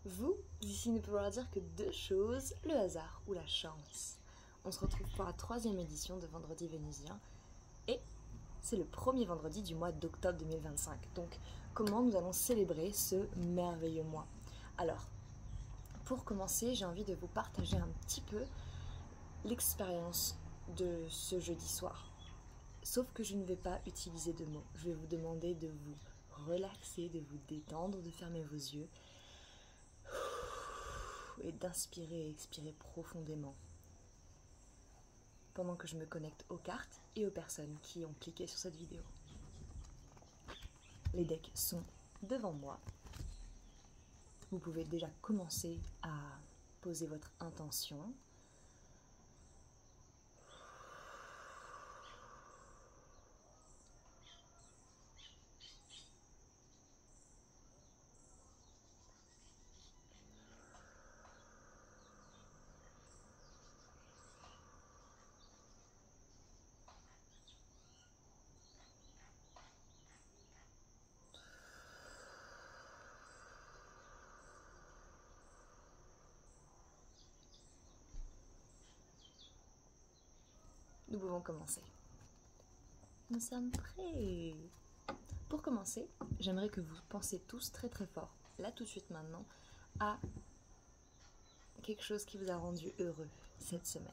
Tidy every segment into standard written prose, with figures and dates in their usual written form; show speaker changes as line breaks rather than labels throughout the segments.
Vous, ici, ne pouvoir dire que deux choses, le hasard ou la chance. On se retrouve pour la troisième édition de Vendredi Vénusien et c'est le premier vendredi du mois d'octobre 2025. Donc, comment nous allons célébrer ce merveilleux mois? Alors, pour commencer, j'ai envie de vous partager un petit peu l'expérience de ce jeudi soir. Sauf que je ne vais pas utiliser de mots. Je vais vous demander de vous relaxer, de vous détendre, de fermer vos yeux et d'inspirer et expirer profondément pendant que je me connecte aux cartes et aux personnes qui ont cliqué sur cette vidéo. Les decks sont devant moi. Vous pouvez déjà commencer à poser votre intention. Nous pouvons commencer. Nous sommes prêts. Pour commencer, j'aimerais que vous pensiez tous très très fort, là tout de suite maintenant, à quelque chose qui vous a rendu heureux cette semaine.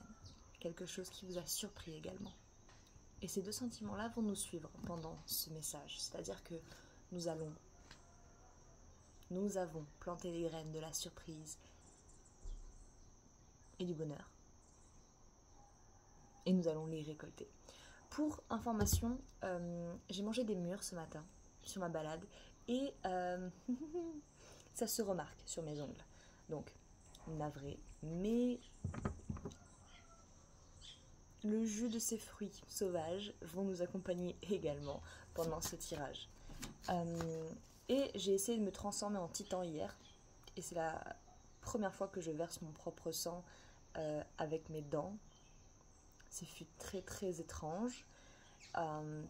Quelque chose qui vous a surpris également. Et ces deux sentiments-là vont nous suivre pendant ce message. C'est-à-dire que nous avons planté les graines de la surprise et du bonheur. Et nous allons les récolter. Pour information, j'ai mangé des mûres ce matin sur ma balade et ça se remarque sur mes ongles. Donc, navré, mais le jus de ces fruits sauvages vont nous accompagner également pendant ce tirage. Et j'ai essayé de me transformer en titan hier, et c'est la première fois que je verse mon propre sang avec mes dents. Ce fut très très étrange,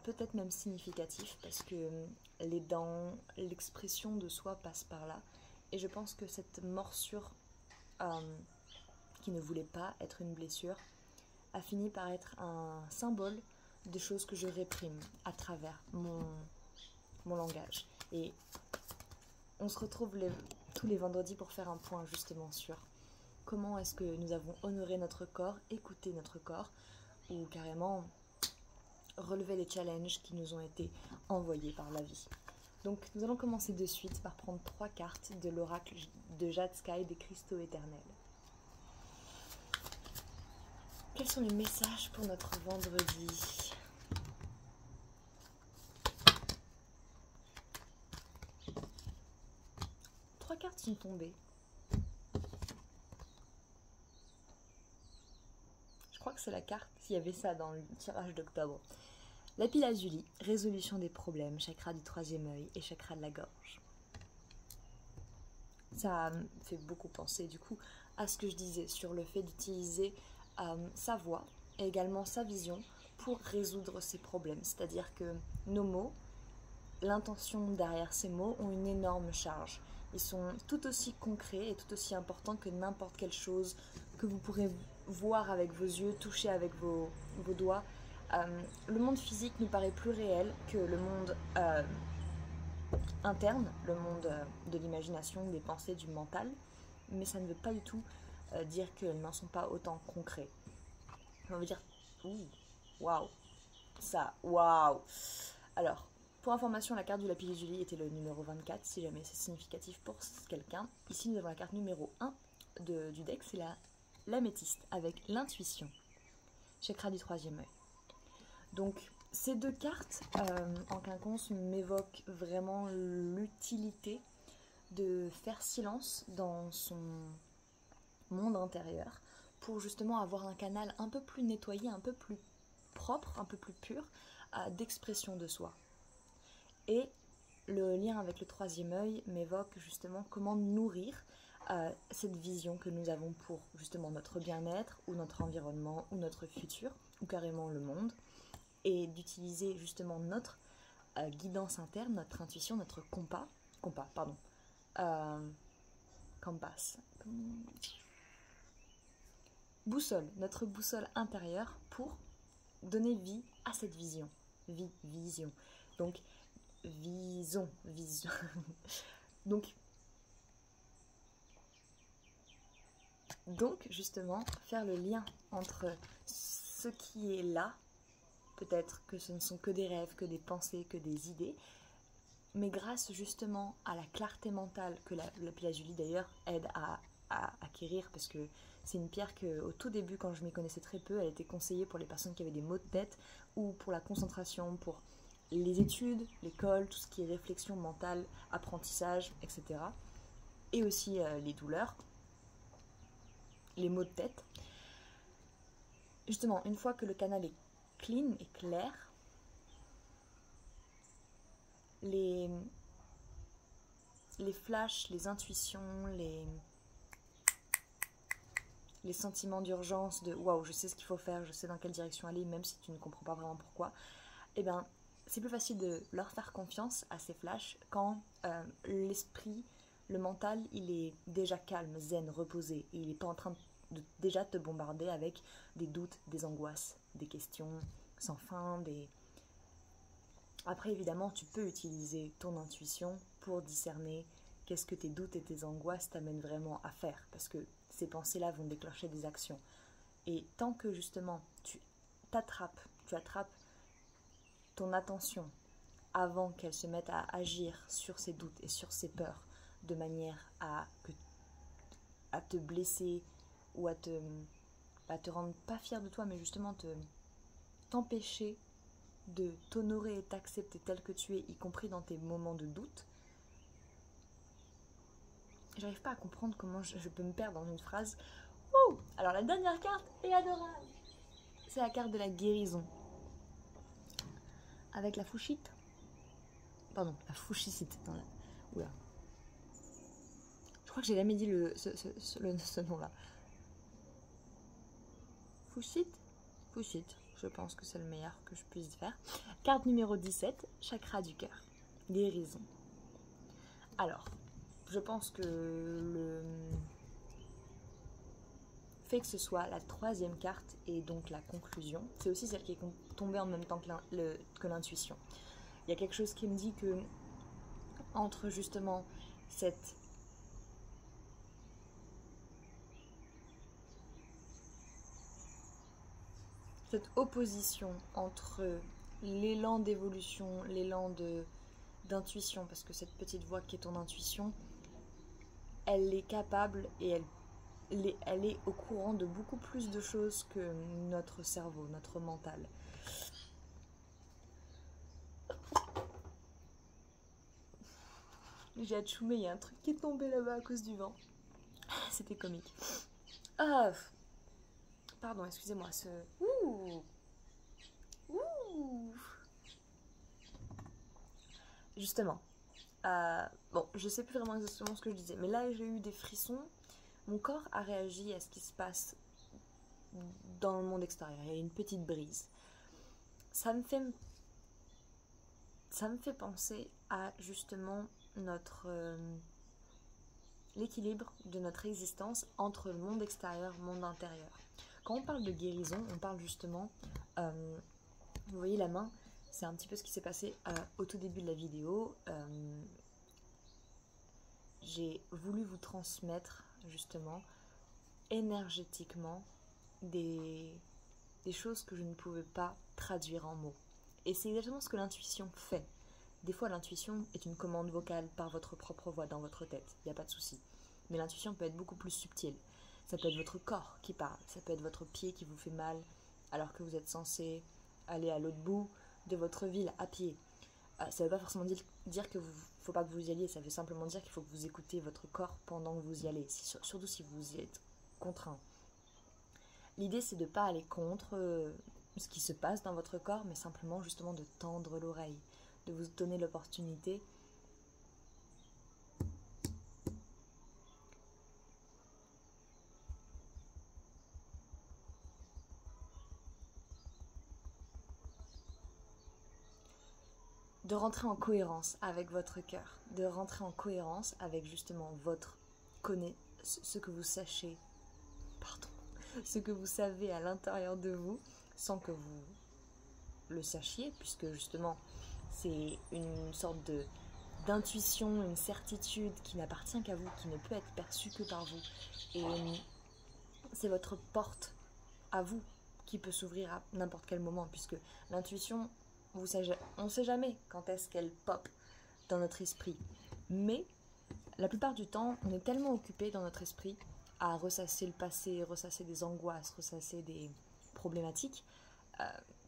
peut-être même significatif, parce que les dents, l'expression de soi passe par là. Et je pense que cette morsure, qui ne voulait pas être une blessure, a fini par être un symbole de choses que je réprime à travers mon langage. Et on se retrouve tous les vendredis pour faire un point justement sur comment est-ce que nous avons honoré notre corps, écouté notre corps, ou carrément relevé les challenges qui nous ont été envoyés par la vie. Donc nous allons commencer de suite par prendre 3 cartes de l'oracle de Jade Sky des cristaux éternels. Quels sont les messages pour notre vendredi? Trois cartes sont tombées. Je crois que c'est la carte, s'il y avait ça dans le tirage d'octobre. Lapis lazuli, résolution des problèmes, chakra du troisième œil et chakra de la gorge. Ça me fait beaucoup penser du coup à ce que je disais sur le fait d'utiliser sa voix et également sa vision pour résoudre ces problèmes. C'est-à-dire que nos mots, l'intention derrière ces mots ont une énorme charge. Ils sont tout aussi concrets et tout aussi importants que n'importe quelle chose que vous pourrez voir avec vos yeux, toucher avec vos doigts. Le monde physique nous paraît plus réel que le monde interne, le monde de l'imagination, des pensées, du mental, mais ça ne veut pas du tout dire qu'elles n'en sont pas autant concrets. On veut dire, ouh, waouh, ça, waouh. Alors, pour information, la carte du lapis lazuli était le numéro 24, si jamais c'est significatif pour quelqu'un. Ici, nous avons la carte numéro 1 du deck, c'est l'améthyste, avec l'intuition, chakra du troisième œil. Donc, ces deux cartes, en quinconce, m'évoquent vraiment l'utilité de faire silence dans son monde intérieur pour justement avoir un canal un peu plus nettoyé, un peu plus propre, un peu plus pur d'expression de soi. Et le lien avec le troisième œil m'évoque justement comment nourrir cette vision que nous avons pour justement notre bien-être ou notre environnement ou notre futur ou carrément le monde, et d'utiliser justement notre guidance interne, notre intuition, notre compas, compass. Boussole, notre boussole intérieure pour donner vie à cette vision. Vision. Donc, vision. Donc, justement, faire le lien entre ce qui est là, peut-être que ce ne sont que des rêves, que des pensées, que des idées, mais grâce justement à la clarté mentale que la pierre Julie d'ailleurs aide à acquérir, parce que c'est une pierre que au tout début, quand je m'y connaissais très peu, elle était conseillée pour les personnes qui avaient des maux de tête ou pour la concentration, pour les études, l'école, tout ce qui est réflexion mentale, apprentissage, etc. Et aussi les douleurs, les maux de tête. Justement, une fois que le canal est clean et clair, les flashs, les intuitions, les sentiments d'urgence de waouh, je sais ce qu'il faut faire, je sais dans quelle direction aller, même si tu ne comprends pas vraiment pourquoi, eh bien, c'est plus facile de leur faire confiance à ces flashs quand l'esprit, le mental, il est déjà calme, zen, reposé, et il n'est pas en train de déjà te bombarder avec des doutes, des angoisses, des questions sans fin, des... Après, évidemment, tu peux utiliser ton intuition pour discerner qu'est-ce que tes doutes et tes angoisses t'amènent vraiment à faire, parce que ces pensées-là vont déclencher des actions. Et tant que justement tu attrapes ton attention avant qu'elle se mette à agir sur ses doutes et sur ses peurs, de manière à te blesser ou à te rendre pas fier de toi, mais justement t'empêcher de t'honorer et t'accepter tel que tu es, y compris dans tes moments de doute. J'arrive pas à comprendre comment je peux me perdre dans une phrase. Ouh, alors la dernière carte est adorable. C'est la carte de la guérison. Avec la fouchite. Pardon, la fouchicite. Oula. Je crois que j'ai jamais dit ce nom-là. Fouchite. Je pense que c'est le meilleur que je puisse faire. Carte numéro 17, chakra du cœur. Guérison. Alors, je pense que le fait que ce soit la troisième carte et donc la conclusion, c'est aussi celle qui est tombée en même temps que l'intuition. Il y a quelque chose qui me dit que entre justement cette opposition entre l'élan d'évolution, l'élan d'intuition, parce que cette petite voix qui est ton intuition, elle est capable et elle est au courant de beaucoup plus de choses que notre cerveau, notre mental. J'ai atchoumé, il y a un truc qui est tombé là-bas à cause du vent. C'était comique. Ah, pardon, excusez-moi, ce... Ouh. Justement, bon, je sais plus vraiment exactement ce que je disais, mais là j'ai eu des frissons. Mon corps a réagi à ce qui se passe dans le monde extérieur. Il y a une petite brise. Ça me fait penser à justement l'équilibre de notre existence entre le monde extérieur et le monde intérieur. Quand on parle de guérison, on parle justement, vous voyez la main, c'est un petit peu ce qui s'est passé au tout début de la vidéo. J'ai voulu vous transmettre justement énergétiquement des choses que je ne pouvais pas traduire en mots. Et c'est exactement ce que l'intuition fait. Des fois, l'intuition est une commande vocale par votre propre voix dans votre tête, il n'y a pas de souci. Mais l'intuition peut être beaucoup plus subtile. Ça peut être votre corps qui parle, ça peut être votre pied qui vous fait mal alors que vous êtes censé aller à l'autre bout de votre ville à pied. Ça ne veut pas forcément dire qu'il ne faut pas que vous y alliez, ça veut simplement dire qu'il faut que vous écoutez votre corps pendant que vous y allez, surtout si vous y êtes contraint. L'idée, c'est de ne pas aller contre ce qui se passe dans votre corps, mais simplement justement de tendre l'oreille, de vous donner l'opportunité de rentrer en cohérence avec votre cœur, de rentrer en cohérence avec justement votre ce que vous sachez, pardon, ce que vous savez à l'intérieur de vous sans que vous le sachiez, puisque justement c'est une sorte d'intuition, une certitude qui n'appartient qu'à vous, qui ne peut être perçue que par vous. Et c'est votre porte à vous qui peut s'ouvrir à n'importe quel moment, puisque l'intuition, on ne sait jamais quand est-ce qu'elle pop dans notre esprit. Mais la plupart du temps, on est tellement occupé dans notre esprit à ressasser le passé, ressasser des angoisses, ressasser des problématiques,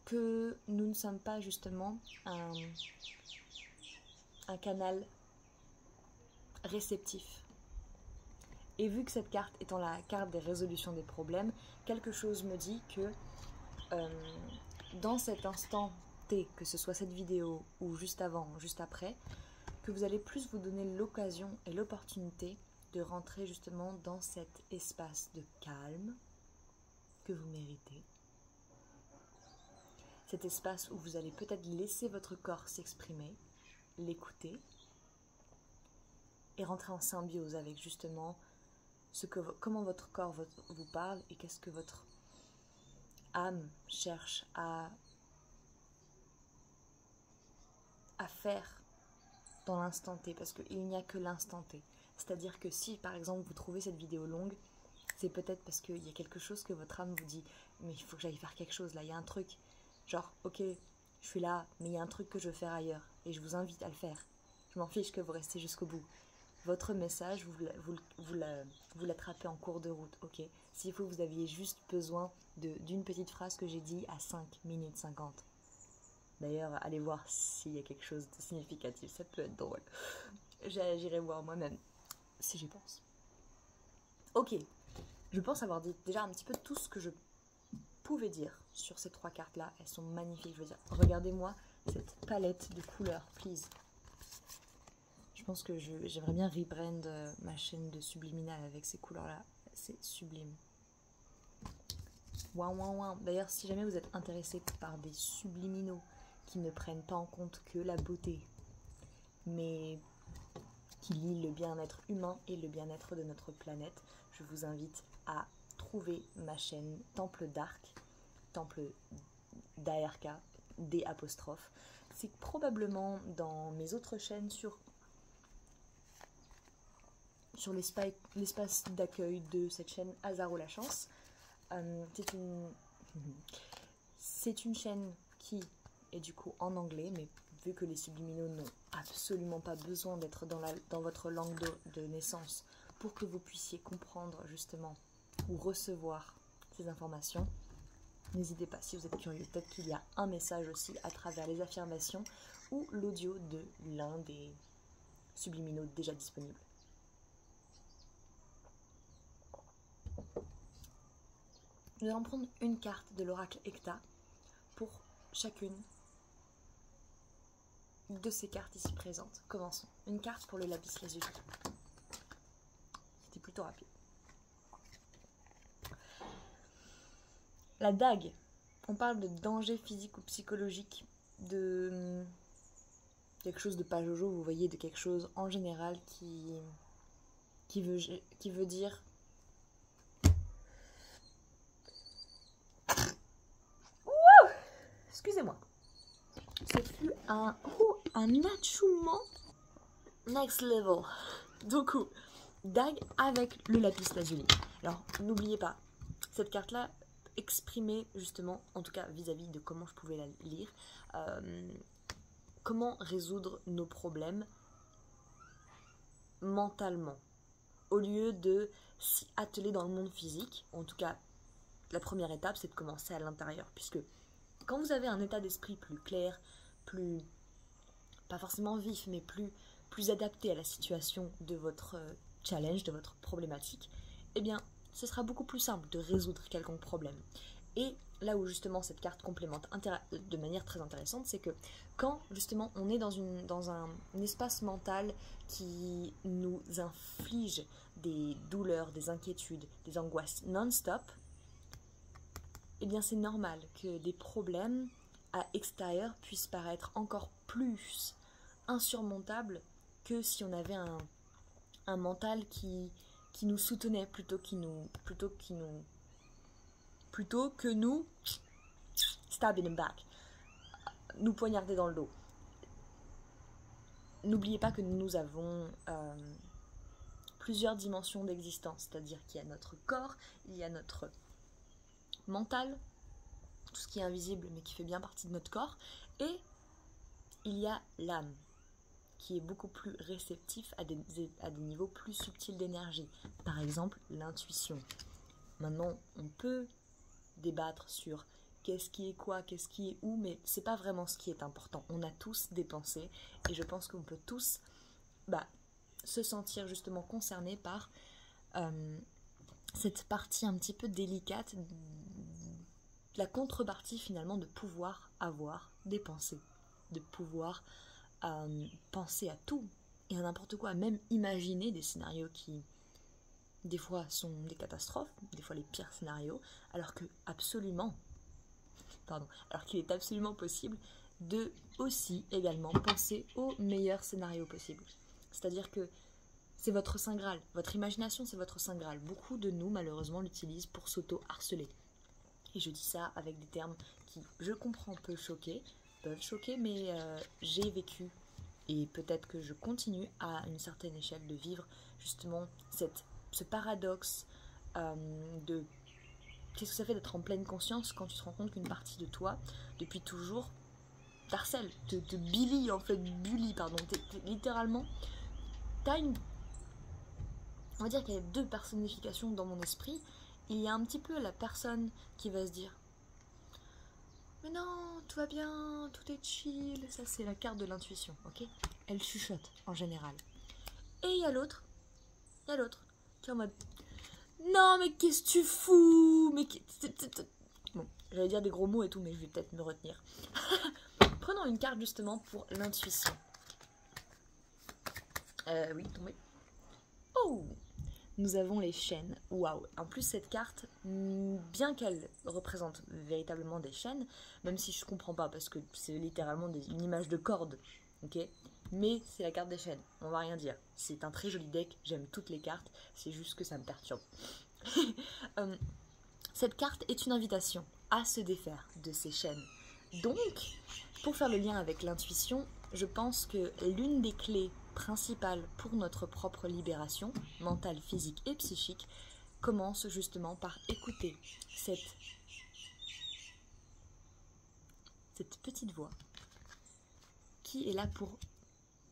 que nous ne sommes pas justement un canal réceptif. Et vu que cette carte étant la carte des résolutions des problèmes, quelque chose me dit que dans cet instant T, que ce soit cette vidéo ou juste avant, juste après, que vous allez plus vous donner l'occasion et l'opportunité de rentrer justement dans cet espace de calme que vous méritez. Cet espace où vous allez peut-être laisser votre corps s'exprimer, l'écouter et rentrer en symbiose avec justement comment votre corps vous parle et qu'est-ce que votre âme cherche à faire dans l'instant T, parce qu'il n'y a que l'instant T. C'est-à-dire que si par exemple vous trouvez cette vidéo longue, c'est peut-être parce qu'il y a quelque chose que votre âme vous dit, mais il faut que j'aille faire quelque chose là, il y a un truc, genre ok, je suis là, mais il y a un truc que je veux faire ailleurs, et je vous invite à le faire. Je m'en fiche que vous restez jusqu'au bout. Votre message, vous l'attrapez en cours de route, ok? S'il faut, vous aviez juste besoin d'une petite phrase que j'ai dit à 5 minutes 50. D'ailleurs, allez voir s'il y a quelque chose de significatif, ça peut être drôle. J'irai voir moi-même, si j'y pense. Ok, je pense avoir dit déjà un petit peu tout ce que je pouvais dire sur ces 3 cartes-là. Elles sont magnifiques, je veux dire. Regardez-moi cette palette de couleurs, please. Je pense que j'aimerais bien rebrand ma chaîne de Subliminal avec ces couleurs-là. C'est sublime. Waouh, waouh, waouh. D'ailleurs, si jamais vous êtes intéressé par des subliminaux qui ne prennent pas en compte que la beauté, mais qui lient le bien-être humain et le bien-être de notre planète, je vous invite à trouver ma chaîne Temple d'Arc, Temple d'ARK, D'. C'est probablement dans mes autres chaînes sur l'espace d'accueil de cette chaîne Azaro la Chance. C'est une chaîne qui est du coup en anglais, mais vu que les subliminaux n'ont absolument pas besoin d'être dans votre langue de naissance pour que vous puissiez comprendre justement ou recevoir ces informations, n'hésitez pas si vous êtes curieux. Peut-être qu'il y a un message aussi à travers les affirmations ou l'audio de l'un des subliminaux déjà disponibles. Nous allons prendre une carte de l'oracle Hecta pour chacune de ces cartes ici présentes. Commençons. Une carte pour le lapis lazuli. C'était plutôt rapide. La dague. On parle de danger physique ou psychologique, de quelque chose de pas jojo, vous voyez, de quelque chose en général qui veut dire excusez-moi. Ce fut un achouement next level. Donc, dague avec le lapis lazuli. Alors, n'oubliez pas, cette carte-là exprimait justement, en tout cas vis-à-vis de comment je pouvais la lire, comment résoudre nos problèmes mentalement, au lieu de s'y atteler dans le monde physique. En tout cas, la première étape, c'est de commencer à l'intérieur, puisque quand vous avez un état d'esprit plus clair, plus, pas forcément vif, mais plus adapté à la situation de votre challenge, de votre problématique, eh bien, ce sera beaucoup plus simple de résoudre quelconque problème. Et là où justement cette carte complémente de manière très intéressante, c'est que quand justement on est dans un espace mental qui nous inflige des douleurs, des inquiétudes, des angoisses non-stop, eh bien c'est normal que des problèmes à extérieur puissent paraître encore plus insurmontables que si on avait un mental qui qui nous soutenait plutôt que nous stab in the back, nous poignarder dans le dos. N'oubliez pas que nous avons plusieurs dimensions d'existence, c'est-à-dire qu'il y a notre corps, il y a notre mental, tout ce qui est invisible mais qui fait bien partie de notre corps, et il y a l'âme, qui est beaucoup plus réceptif à des niveaux plus subtils d'énergie. Par exemple, l'intuition. Maintenant, on peut débattre sur qu'est-ce qui est quoi, qu'est-ce qui est où, mais c'est pas vraiment ce qui est important. On a tous des pensées, et je pense qu'on peut tous se sentir justement concernés par cette partie un petit peu délicate, la contrepartie finalement de pouvoir avoir des pensées, de pouvoir penser à tout et à n'importe quoi, même imaginer des scénarios qui des fois sont des catastrophes, des fois les pires scénarios, alors qu'il est absolument possible de aussi également penser au meilleur scénario possible. C'est-à-dire que c'est votre Saint Graal, votre imagination c'est votre Saint Graal. Beaucoup de nous malheureusement l'utilisent pour s'auto-harceler. Et je dis ça avec des termes qui, je comprends, peuvent choquer, mais j'ai vécu, et peut-être que je continue à une certaine échelle de vivre justement ce paradoxe de qu'est-ce que ça fait d'être en pleine conscience quand tu te rends compte qu'une partie de toi, depuis toujours, t'harcèle, te bully, littéralement, on va dire qu'il y a deux personnifications dans mon esprit. Il y a un petit peu la personne qui va se dire mais non, tout va bien, tout est chill, ça c'est la carte de l'intuition, ok? Elle chuchote en général. Et il y a l'autre qui est en mode non mais qu'est-ce que tu fous, bon, j'allais dire des gros mots et tout, mais je vais peut-être me retenir. Prenons une carte justement pour l'intuition. Oui, tombé. Oh! Nous avons les chaînes. Waouh! En plus, cette carte, bien qu'elle représente véritablement des chaînes, même si je comprends pas parce que c'est littéralement une image de corde, ok? Mais c'est la carte des chaînes, on va rien dire. C'est un très joli deck, j'aime toutes les cartes, c'est juste que ça me perturbe. Cette carte est une invitation à se défaire de ces chaînes. Donc, pour faire le lien avec l'intuition, je pense que l'une des clés principale pour notre propre libération, mentale, physique et psychique, commence justement par écouter cette petite voix qui est là pour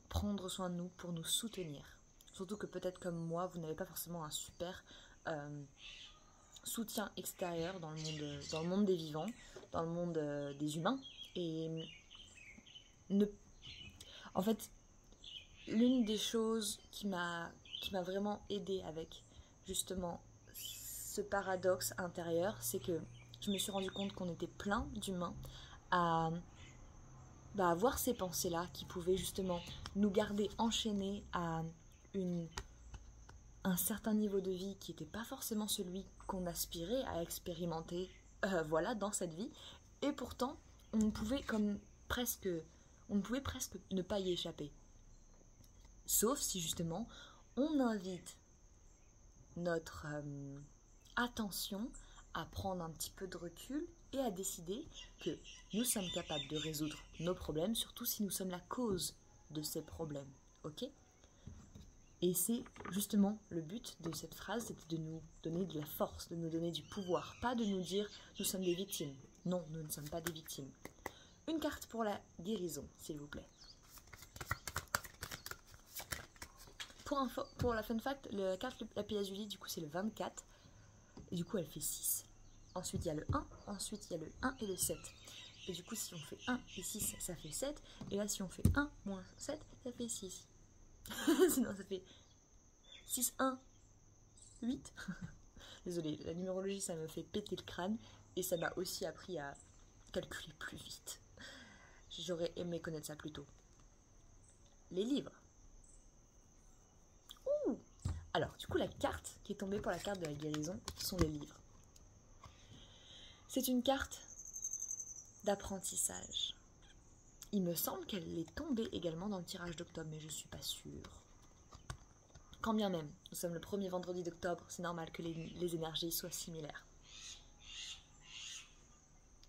prendre soin de nous, pour nous soutenir. Surtout que peut-être comme moi, vous n'avez pas forcément un super soutien extérieur dans le monde des vivants, dans le monde des humains. Et en fait, l'une des choses qui m'a vraiment aidée avec justement ce paradoxe intérieur, c'est que je me suis rendu compte qu'on était plein d'humains à avoir ces pensées-là qui pouvaient justement nous garder enchaînés à un certain niveau de vie qui n'était pas forcément celui qu'on aspirait à expérimenter dans cette vie. Et pourtant, on pouvait presque ne pas y échapper. Sauf si justement on invite notre attention à prendre un petit peu de recul et à décider que nous sommes capables de résoudre nos problèmes, surtout si nous sommes la cause de ces problèmes, ok? Et c'est justement le but de cette phrase, c'était de nous donner de la force, de nous donner du pouvoir, pas de nous dire nous sommes des victimes. Non, nous ne sommes pas des victimes. Une carte pour la guérison, s'il vous plaît. Pour la fun fact, la carte la pièce du lit, du coup, c'est le 24. Et du coup, elle fait 6. Ensuite, il y a le 1. Ensuite, il y a le 1 et le 7. Et du coup, si on fait 1 et 6, ça fait 7. Et là, si on fait 1 moins 7, ça fait 6. Sinon, ça fait 6, 1, 8. Désolée, la numérologie, ça me fait péter le crâne. Et ça m'a aussi appris à calculer plus vite. J'aurais aimé connaître ça plus tôt. Les livres. Alors, du coup, la carte qui est tombée pour la carte de la guérison sont les livres. C'est une carte d'apprentissage. Il me semble qu'elle est tombée également dans le tirage d'octobre, mais je ne suis pas sûre. Quand bien même, nous sommes le premier vendredi d'octobre, c'est normal que les énergies soient similaires.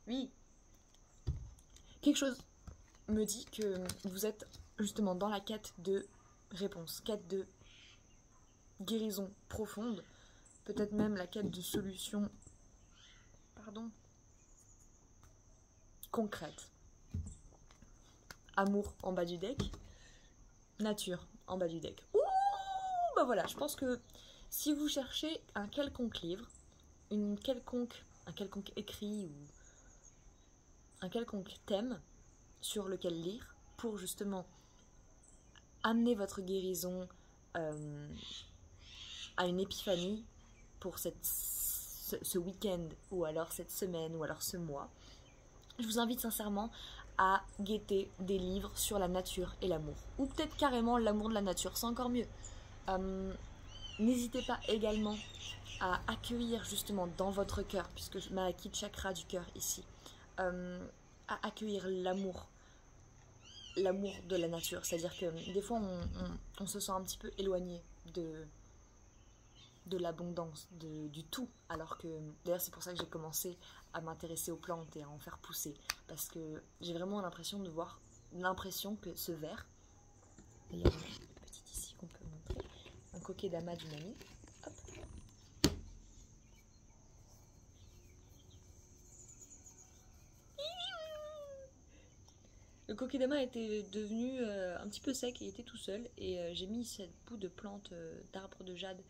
Oui, quelque chose me dit que vous êtes justement dans la quête de réponse, quête de guérison profonde, peut-être même la quête de solutions, concrètes. Amour en bas du deck, nature en bas du deck. Ouh, bah voilà, je pense que si vous cherchez un quelconque livre, un quelconque écrit ou un quelconque thème sur lequel lire pour justement amener votre guérison à une épiphanie pour ce week-end ou alors cette semaine ou alors ce mois, je vous invite sincèrement à guetter des livres sur la nature et l'amour. Ou peut-être carrément l'amour de la nature, c'est encore mieux. N'hésitez pas également à accueillir justement dans votre cœur, puisque je m'acquis de chakra du cœur ici, à accueillir l'amour de la nature. C'est-à-dire que des fois on se sent un petit peu éloigné de l'abondance, du tout, alors que d'ailleurs c'est pour ça que j'ai commencé à m'intéresser aux plantes et à en faire pousser, parce que j'ai vraiment l'impression que ce verre, d'ailleurs une petite ici qu'on peut montrer, un kokedama d'une amie, hop. Le kokedama était devenu un petit peu sec et il était tout seul, et j'ai mis cette bout de plante d'arbre de jade,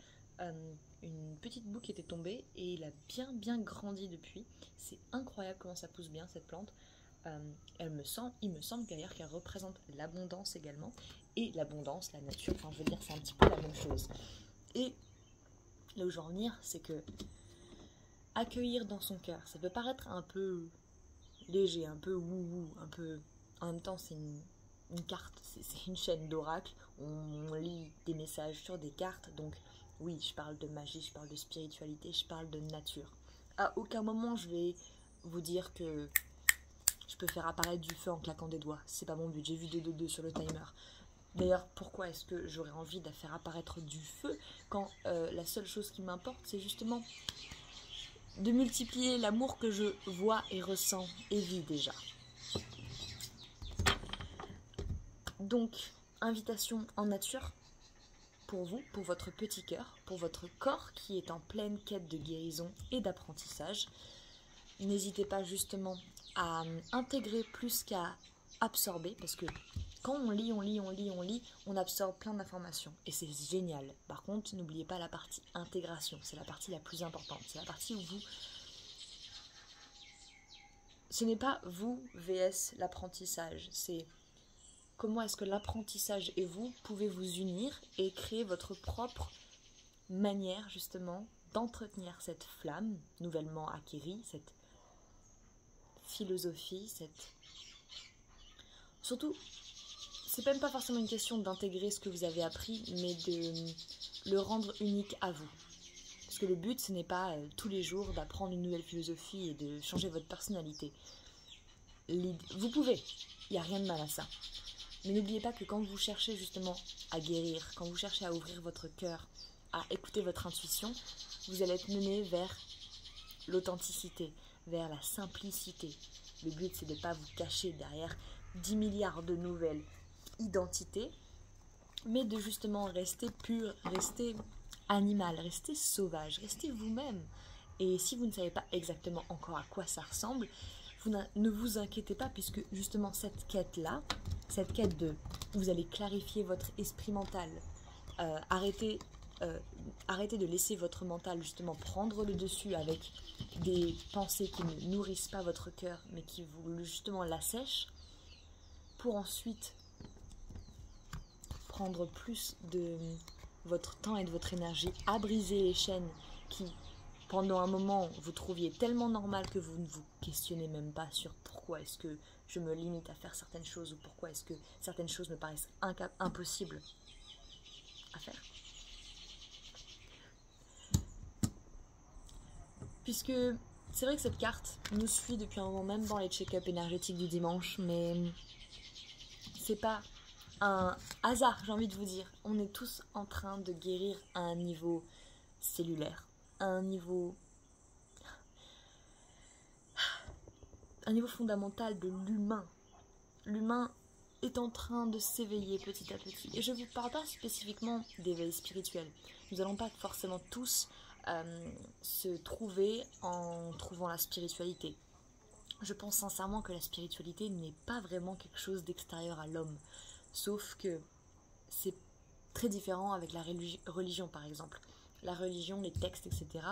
une petite boue qui était tombée, et il a bien grandi depuis. C'est incroyable comment ça pousse bien cette plante. Il me semble d'ailleurs qu'elle représente l'abondance également, et l'abondance, la nature, enfin je veux dire c'est un petit peu la même chose. Et là où je veux en venir, c'est que accueillir dans son cœur, ça peut paraître un peu léger, un peu wouhou, un peu... En même temps, c'est une carte, c'est une chaîne d'oracles. On lit des messages sur des cartes. Donc, oui, je parle de magie, je parle de spiritualité, je parle de nature. À aucun moment, je vais vous dire que je peux faire apparaître du feu en claquant des doigts. C'est pas mon but. J'ai vu 2 sur le timer. D'ailleurs, pourquoi est-ce que j'aurais envie de faire apparaître du feu quand la seule chose qui m'importe, c'est justement de multiplier l'amour que je vois et ressens et vis déjà. Donc, invitation en nature pour vous, pour votre petit cœur, pour votre corps qui est en pleine quête de guérison et d'apprentissage. N'hésitez pas justement à intégrer plus qu'à absorber, parce que quand on lit, on absorbe plein d'informations et c'est génial. Par contre, n'oubliez pas la partie intégration, c'est la partie la plus importante, c'est la partie où vous... Ce n'est pas vous vs l'apprentissage, c'est... Comment est-ce que l'apprentissage et vous pouvez vous unir et créer votre propre manière justement d'entretenir cette flamme nouvellement acquérie, cette philosophie, Surtout, c'est même pas forcément une question d'intégrer ce que vous avez appris, mais de le rendre unique à vous. Parce que le but, ce n'est pas tous les jours d'apprendre une nouvelle philosophie et de changer votre personnalité. Vous pouvez, il n'y a rien de mal à ça. Mais n'oubliez pas que quand vous cherchez justement à guérir, quand vous cherchez à ouvrir votre cœur, à écouter votre intuition, vous allez être mené vers l'authenticité, vers la simplicité. Le but, c'est de ne pas vous cacher derrière 10 milliards de nouvelles identités, mais de justement rester pur, rester animal, rester sauvage, rester vous-même. Et si vous ne savez pas exactement encore à quoi ça ressemble, ne vous inquiétez pas, puisque justement cette quête-là, cette quête de... Vous allez clarifier votre esprit mental, arrêtez de laisser votre mental justement prendre le dessus avec des pensées qui ne nourrissent pas votre cœur, mais qui vous justement l'assèchent, pour ensuite prendre plus de votre temps et de votre énergie à briser les chaînes qui... Pendant un moment, vous trouviez tellement normal que vous ne vous questionnez même pas sur pourquoi est-ce que je me limite à faire certaines choses ou pourquoi est-ce que certaines choses me paraissent impossibles à faire. Puisque c'est vrai que cette carte nous suit depuis un moment, même dans les check-up énergétiques du dimanche, mais c'est pas un hasard, j'ai envie de vous dire. On est tous en train de guérir à un niveau cellulaire, à un niveau fondamental de l'humain. L'humain est en train de s'éveiller petit à petit. Et je ne vous parle pas spécifiquement d'éveil spirituel. Nous n'allons pas forcément tous se trouver en trouvant la spiritualité. Je pense sincèrement que la spiritualité n'est pas vraiment quelque chose d'extérieur à l'homme. Sauf que c'est très différent avec la religion, par exemple. La religion, les textes, etc.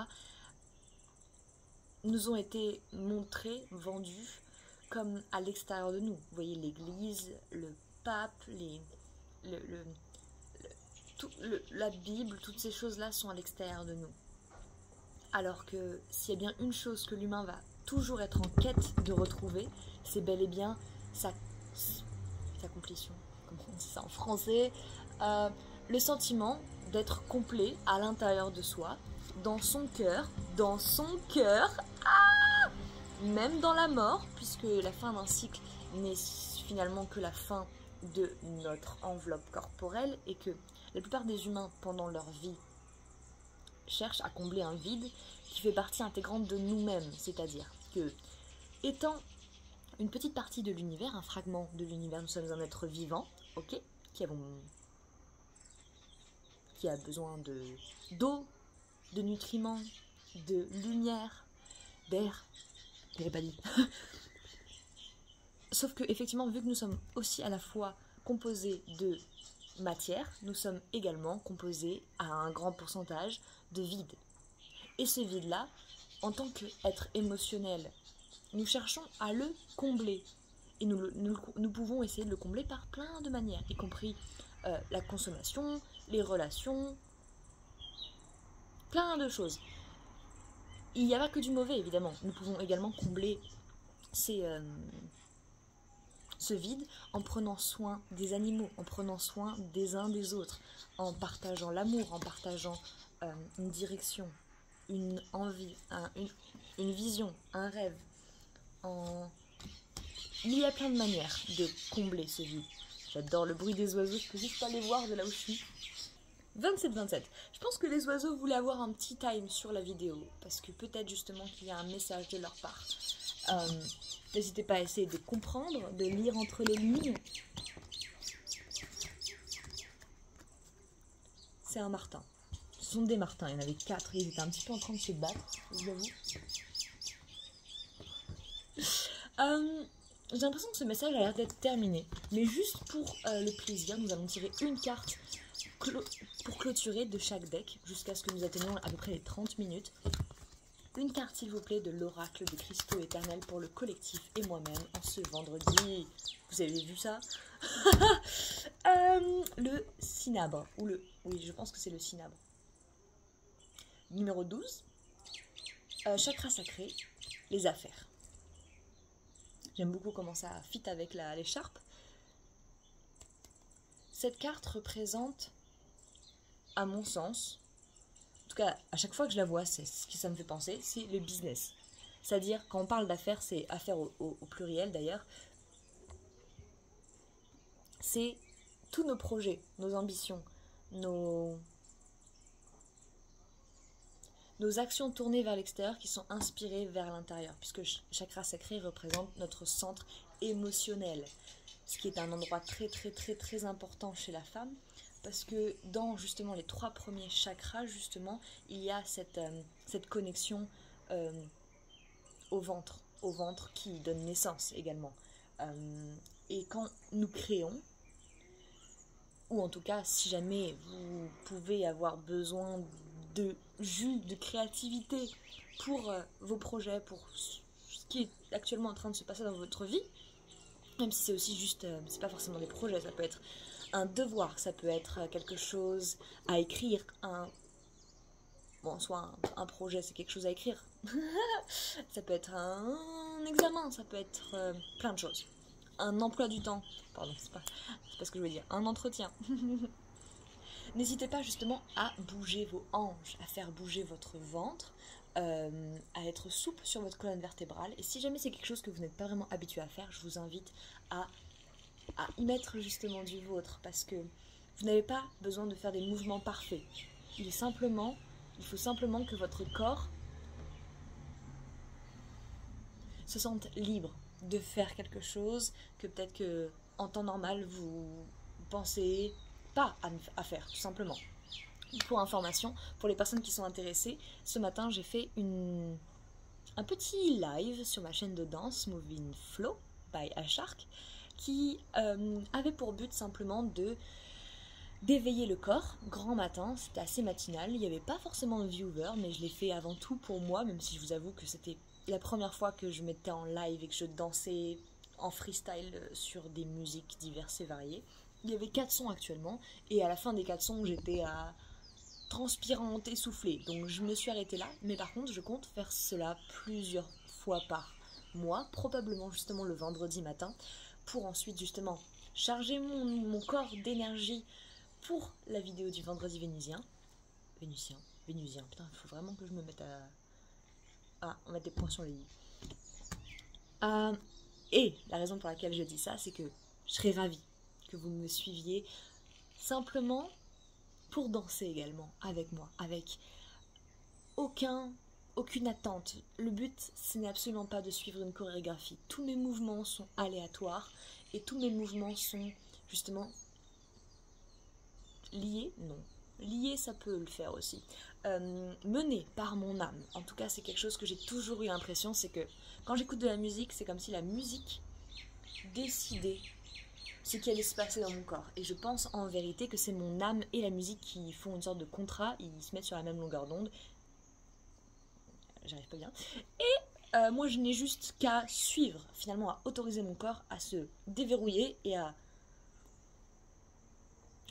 nous ont été montrés, vendus comme à l'extérieur de nous. Vous voyez, l'église, le pape, la Bible, toutes ces choses-là sont à l'extérieur de nous. Alors que s'il y a bien une chose que l'humain va toujours être en quête de retrouver, c'est bel et bien sa complétion, comment on dit ça en français, le sentiment d'être complet à l'intérieur de soi, dans son cœur, même dans la mort, puisque la fin d'un cycle n'est finalement que la fin de notre enveloppe corporelle, et que la plupart des humains, pendant leur vie, cherchent à combler un vide qui fait partie intégrante de nous-mêmes, c'est-à-dire que, étant une petite partie de l'univers, un fragment de l'univers, nous sommes un être vivant, ok, qui a besoin d'eau, de nutriments, de lumière, d'air. Je l'avais pas dit. Sauf que, effectivement, vu que nous sommes aussi à la fois composés de matière, nous sommes également composés à un grand pourcentage de vide. Et ce vide-là, en tant qu'être émotionnel, nous cherchons à le combler. Et nous pouvons essayer de le combler par plein de manières, y compris la consommation, les relations, plein de choses. Il n'y a pas que du mauvais, évidemment. Nous pouvons également combler ce vide en prenant soin des animaux, en prenant soin des uns des autres, en partageant l'amour, en partageant une direction, une envie, une vision, un rêve. Il y a plein de manières de combler ce vide. J'adore le bruit des oiseaux, je peux juste pas les voir de là où je suis. 27. Je pense que les oiseaux voulaient avoir un petit time sur la vidéo, parce que peut-être justement qu'il y a un message de leur part. N'hésitez pas à essayer de comprendre, de lire entre les lignes. C'est un martin. Ce sont des martins, il y en avait 4, ils étaient un petit peu en train de se battre, je l'avoue. J'ai l'impression que ce message a l'air d'être terminé, mais juste pour le plaisir, nous allons tirer une carte pour clôturer de chaque deck, jusqu'à ce que nous atteignions à peu près les 30 minutes. Une carte, s'il vous plaît, de l'oracle des cristaux éternels pour le collectif et moi-même en ce vendredi. Vous avez vu ça? Le cinabre, oui, je pense que c'est le cinabre. Numéro 12, chakra sacré, les affaires. J'aime beaucoup comment ça fit avec l'écharpe. Cette carte représente, à mon sens, en tout cas, à chaque fois que je la vois, c'est ce que ça me fait penser, c'est le business. C'est-à-dire, quand on parle d'affaires, c'est affaires au pluriel d'ailleurs, c'est tous nos projets, nos ambitions, nos actions tournées vers l'extérieur qui sont inspirées vers l'intérieur, puisque chakra sacré représente notre centre émotionnel, ce qui est un endroit très important chez la femme, parce que dans justement les 3 premiers chakras, justement, il y a cette connexion au ventre qui donne naissance également. Et quand nous créons, ou en tout cas si jamais vous pouvez avoir besoin de jus, de créativité pour vos projets, pour ce qui est actuellement en train de se passer dans votre vie, même si c'est aussi juste, c'est pas forcément des projets, ça peut être un devoir, ça peut être quelque chose à écrire, soit un projet, c'est quelque chose à écrire, ça peut être un examen, ça peut être plein de choses, un emploi du temps, pardon, c'est pas ce que je veux dire, un entretien. N'hésitez pas justement à bouger vos hanches, à faire bouger votre ventre, à être souple sur votre colonne vertébrale. Et si jamais c'est quelque chose que vous n'êtes pas vraiment habitué à faire, je vous invite à à y mettre justement du vôtre, parce que vous n'avez pas besoin de faire des mouvements parfaits. Il faut simplement que votre corps se sente libre de faire quelque chose que peut-être que en temps normal vous pensez pas à faire, tout simplement. Pour information, pour les personnes qui sont intéressées, ce matin j'ai fait un petit live sur ma chaîne de danse Moving Flow by Ashark qui avait pour but simplement d'éveiller le corps, grand matin, c'était assez matinal, il n'y avait pas forcément de viewers, mais je l'ai fait avant tout pour moi, même si je vous avoue que c'était la première fois que je mettais en live et que je dansais en freestyle sur des musiques diverses et variées. Il y avait 4 sons actuellement, et à la fin des 4 sons, j'étais à transpirante, essoufflée, donc je me suis arrêtée là, mais par contre, je compte faire cela plusieurs fois par mois, probablement justement le vendredi matin, pour ensuite justement charger mon corps d'énergie pour la vidéo du vendredi vénusien, putain, il faut vraiment que je me mette on met des points sur les i. Et la raison pour laquelle je dis ça, c'est que je serais ravie que vous me suiviez simplement pour danser également avec moi, avec aucune attente. Le but, ce n'est absolument pas de suivre une chorégraphie. Tous mes mouvements sont aléatoires et tous mes mouvements sont justement liés, non. Liés, ça peut le faire aussi. Mené par mon âme. En tout cas, c'est quelque chose que j'ai toujours eu l'impression, c'est que quand j'écoute de la musique, c'est comme si la musique décidait ce qui allait se passer dans mon corps. Et je pense en vérité que c'est mon âme et la musique qui font une sorte de contrat, ils se mettent sur la même longueur d'onde. J'arrive pas bien. Et moi, je n'ai juste qu'à suivre, finalement, à autoriser mon corps à se déverrouiller et à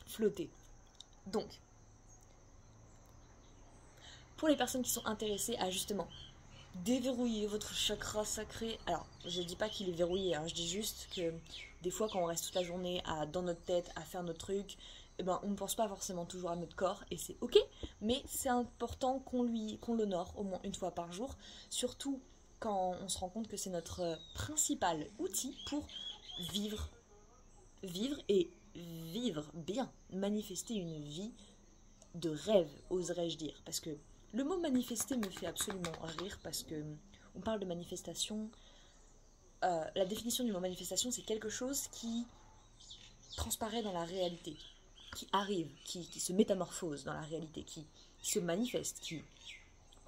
flotter. Donc, pour les personnes qui sont intéressées à justement déverrouiller votre chakra sacré, alors je dis pas qu'il est verrouillé, hein, je dis juste que des fois quand on reste toute la journée dans notre tête à faire notre truc, eh ben, on ne pense pas forcément toujours à notre corps et c'est ok, mais c'est important qu'on l'honore au moins une fois par jour, surtout quand on se rend compte que c'est notre principal outil pour vivre et vivre bien, manifester une vie de rêve, oserais-je dire, parce que le mot manifester me fait absolument rire parce que on parle de manifestation. La définition du mot manifestation, c'est quelque chose qui transparaît dans la réalité, qui arrive, qui se métamorphose dans la réalité, qui se manifeste, qui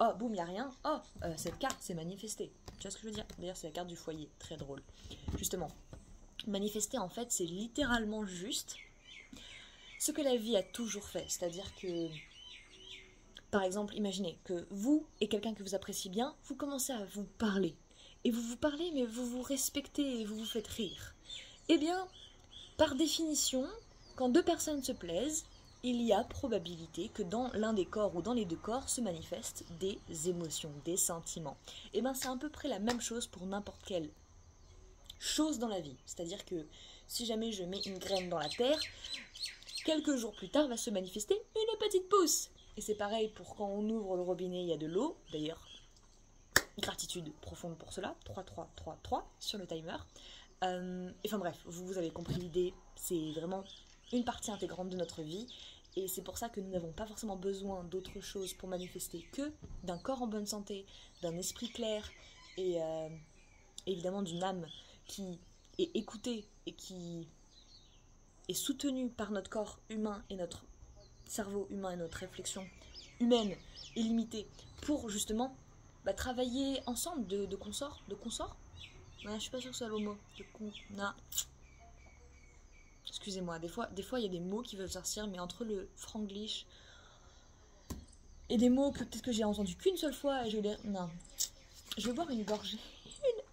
oh boum, y a rien, oh cette carte s'est manifestée. Tu vois ce que je veux dire? D'ailleurs, c'est la carte du foyer, très drôle. Justement, manifester en fait, c'est littéralement juste ce que la vie a toujours fait, c'est-à-dire que par exemple, imaginez que vous et quelqu'un que vous appréciez bien, vous commencez à vous parler. Et vous vous parlez, mais vous vous respectez et vous vous faites rire. Eh bien, par définition, quand deux personnes se plaisent, il y a probabilité que dans l'un des corps ou dans les deux corps se manifestent des émotions, des sentiments. Eh bien, c'est à peu près la même chose pour n'importe quelle chose dans la vie. C'est-à-dire que si jamais je mets une graine dans la terre, quelques jours plus tard va se manifester une petite pousse. Et c'est pareil pour quand on ouvre le robinet, il y a de l'eau. D'ailleurs, gratitude profonde pour cela. 3 sur le timer. Enfin bref, vous avez compris l'idée. C'est vraiment une partie intégrante de notre vie. Et c'est pour ça que nous n'avons pas forcément besoin d'autre chose pour manifester que d'un corps en bonne santé, d'un esprit clair et évidemment d'une âme qui est écoutée et qui est soutenue par notre corps humain et notre cerveau humain et notre réflexion humaine et limitée pour justement travailler ensemble de consort. Ouais, je suis pas sûre que ce soit le mot. Excusez-moi, des fois il y a des mots qui veulent sortir, mais entre le franglish et des mots que peut-être que j'ai entendu qu'une seule fois et je vais les... Non. Je vais boire une gorgée.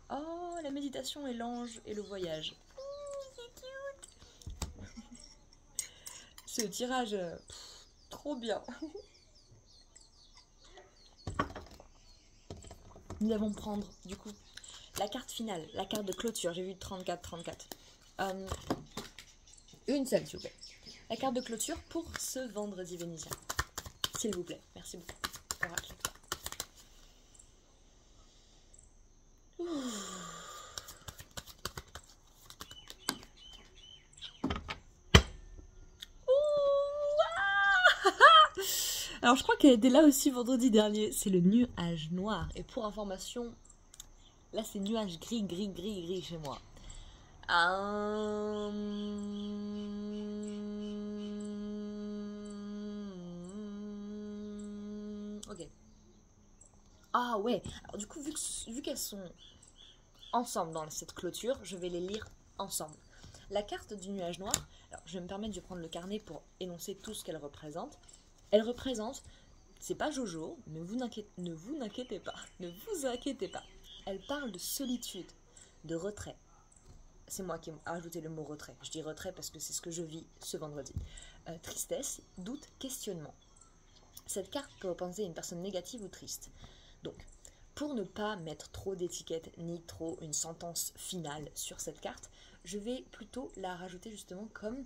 Oh, la méditation et l'ange et le voyage. C'est cute. Ce tirage, trop bien. Nous allons prendre, du coup, la carte finale, la carte de clôture. J'ai vu 34. Une seule, s'il vous plaît. La carte de clôture pour ce vendredi vénusien. S'il vous plaît. Merci beaucoup. Oracle. Alors je crois qu'elle était là aussi vendredi dernier. C'est le nuage noir. Et pour information, là c'est nuage gris, gris, gris, gris chez moi. Ok. Ah ouais. Alors du coup, vu qu'elles sont ensemble dans cette clôture, je vais les lire ensemble. La carte du nuage noir, alors je vais me permettre de prendre le carnet pour énoncer tout ce qu'elle représente. Elle représente, c'est pas Jojo, ne vous inquiétez pas, ne vous inquiétez pas. Elle parle de solitude, de retrait. C'est moi qui ai ajouté le mot retrait. Je dis retrait parce que c'est ce que je vis ce vendredi. Tristesse, doute, questionnement. Cette carte peut représenter une personne négative ou triste. Donc, pour ne pas mettre trop d'étiquettes ni trop une sentence finale sur cette carte, je vais plutôt la rajouter justement comme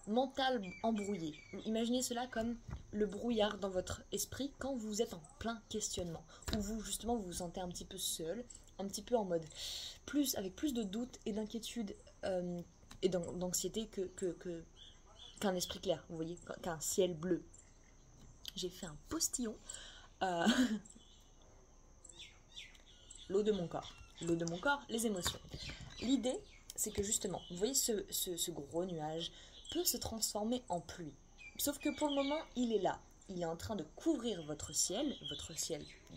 mental embrouillé. Imaginez cela comme le brouillard dans votre esprit quand vous êtes en plein questionnement, où vous justement vous sentez un petit peu seul, un petit peu en mode avec plus de doutes et d'inquiétude et d'anxiété qu'un esprit clair, vous voyez, qu'un ciel bleu. J'ai fait un postillon. L'eau de mon corps. L'eau de mon corps, les émotions. L'idée, c'est que justement, vous voyez ce gros nuage peut se transformer en pluie. Sauf que pour le moment, il est là. Il est en train de couvrir votre ciel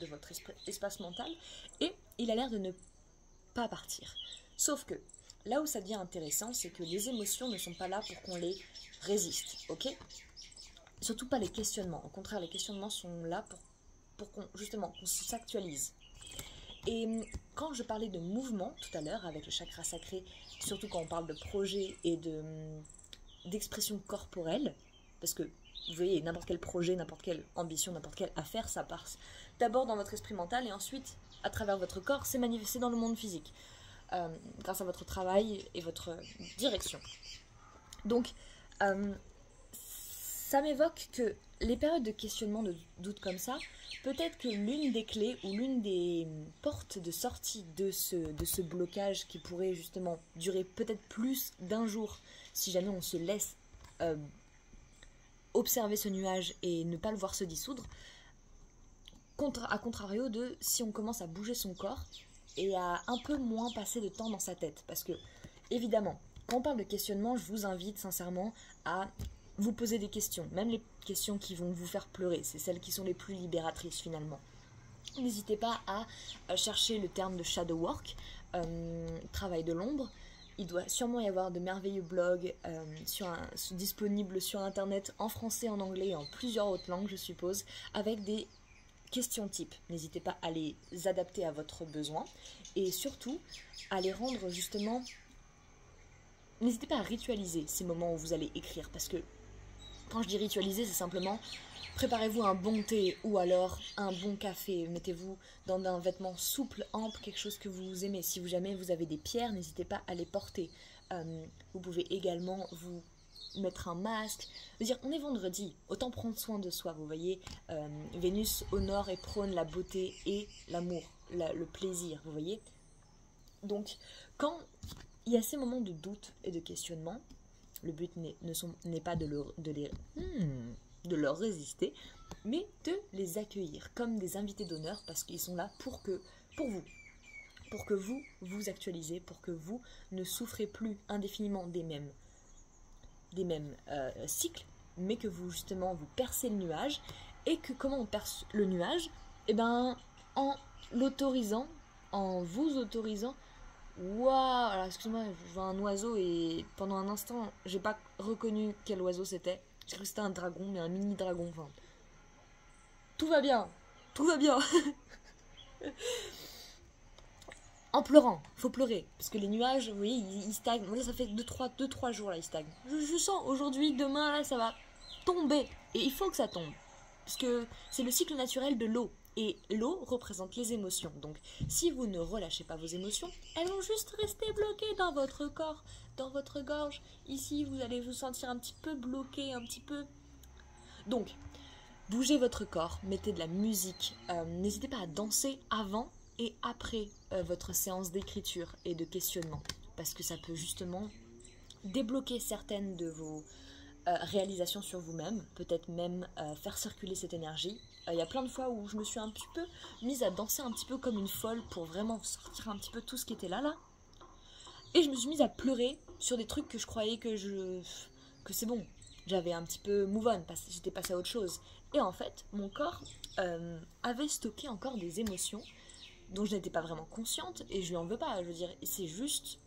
de votre espace mental, et il a l'air de ne pas partir. Sauf que, là où ça devient intéressant, c'est que les émotions ne sont pas là pour qu'on les résiste, ok ? Surtout pas les questionnements. Au contraire, les questionnements sont là pour qu'on s'actualise. Et quand je parlais de mouvement tout à l'heure avec le chakra sacré, surtout quand on parle de projet et d'expression corporelle, parce que vous voyez, n'importe quel projet, n'importe quelle ambition, n'importe quelle affaire, ça passe d'abord dans votre esprit mental et ensuite, à travers votre corps, c'est manifesté dans le monde physique, grâce à votre travail et votre direction. Donc, ça m'évoque que les périodes de questionnement, de doute comme ça, peut-être que l'une des clés ou l'une des portes de sortie de ce blocage qui pourrait justement durer peut-être plus d'un jour si jamais on se laisse observer ce nuage et ne pas le voir se dissoudre, à contrario de si on commence à bouger son corps et à un peu moins passer de temps dans sa tête. Parce que, évidemment, quand on parle de questionnement, je vous invite sincèrement à vous poser des questions, même les questions qui vont vous faire pleurer, c'est celles qui sont les plus libératrices finalement. N'hésitez pas à chercher le terme de shadow work, travail de l'ombre. Il doit sûrement y avoir de merveilleux blogs disponibles sur internet en français, en anglais et en plusieurs autres langues je suppose, avec des questions types. N'hésitez pas à les adapter à votre besoin et surtout à les rendre justement... N'hésitez pas à ritualiser ces moments où vous allez écrire, parce que quand je dis ritualiser, c'est simplement préparez-vous un bon thé ou alors un bon café. Mettez-vous dans un vêtement souple, ample, quelque chose que vous aimez. Si jamais vous avez des pierres, n'hésitez pas à les porter. Vous pouvez également vous mettre un masque. Je veux dire, on est vendredi, autant prendre soin de soi, vous voyez. Vénus honore et prône la beauté et l'amour, le plaisir, vous voyez. Donc, quand il y a ces moments de doute et de questionnement, le but n'est pas de leur résister, mais de les accueillir comme des invités d'honneur parce qu'ils sont là pour vous vous actualisez, pour que vous ne souffrez plus indéfiniment des mêmes cycles, mais que vous justement vous percez le nuage. Et que comment on perce le nuage? Eh ben en l'autorisant, en vous autorisant. Waouh! Alors excuse-moi, je vois un oiseau et pendant un instant, j'ai pas reconnu quel oiseau c'était. J'ai cru que c'était un dragon, mais un mini dragon. Enfin, tout va bien, tout va bien. En pleurant, faut pleurer, parce que les nuages, vous voyez, ils stagnent. Là, ça fait 2-3 jours là, ils stagnent. Je sens aujourd'hui, demain, là, ça va tomber, et il faut que ça tombe, parce que c'est le cycle naturel de l'eau. Et l'eau représente les émotions. Donc, si vous ne relâchez pas vos émotions, elles vont juste rester bloquées dans votre corps, dans votre gorge. Ici, vous allez vous sentir un petit peu bloqué, un petit peu... Donc, bougez votre corps, mettez de la musique. N'hésitez pas à danser avant et après votre séance d'écriture et de questionnement. Parce que ça peut justement débloquer certaines de vos réalisation sur vous-même, peut-être même faire circuler cette énergie. Il y a plein de fois où je me suis un petit peu mise à danser un petit peu comme une folle pour vraiment sortir un petit peu tout ce qui était là. Et je me suis mise à pleurer sur des trucs que je croyais que c'est bon. J'avais un petit peu move on, j'étais passée à autre chose. Et en fait, mon corps avait stocké encore des émotions dont je n'étais pas vraiment consciente, et je lui en veux pas. Je veux dire, c'est juste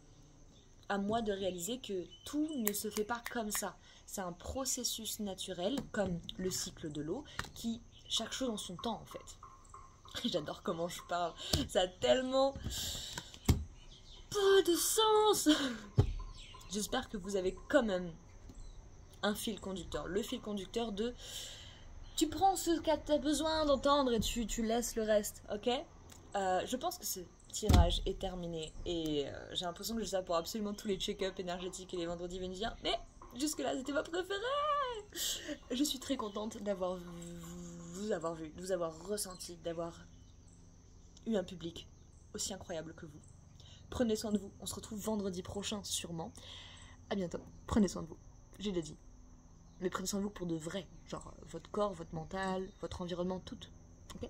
à moi de réaliser que tout ne se fait pas comme ça. C'est un processus naturel, comme le cycle de l'eau, qui, chaque chose en son temps en fait. J'adore comment je parle, ça a tellement pas de sens. J'espère que vous avez quand même un fil conducteur, le fil conducteur de tu prends ce que tu as besoin d'entendre et tu laisses le reste, ok? Je pense que ce tirage est terminé et j'ai l'impression que je fais ça pour absolument tous les check-up énergétiques et les vendredis vénusiens, mais jusque là c'était ma préférée. Je suis très contente d'avoir vous avoir vu, de vous avoir ressenti, d'avoir eu un public aussi incroyable que vous. Prenez soin de vous, on se retrouve vendredi prochain sûrement. À bientôt, prenez soin de vous, j'ai déjà dit. Mais prenez soin de vous pour de vrai, genre votre corps, votre mental, votre environnement, tout, ok?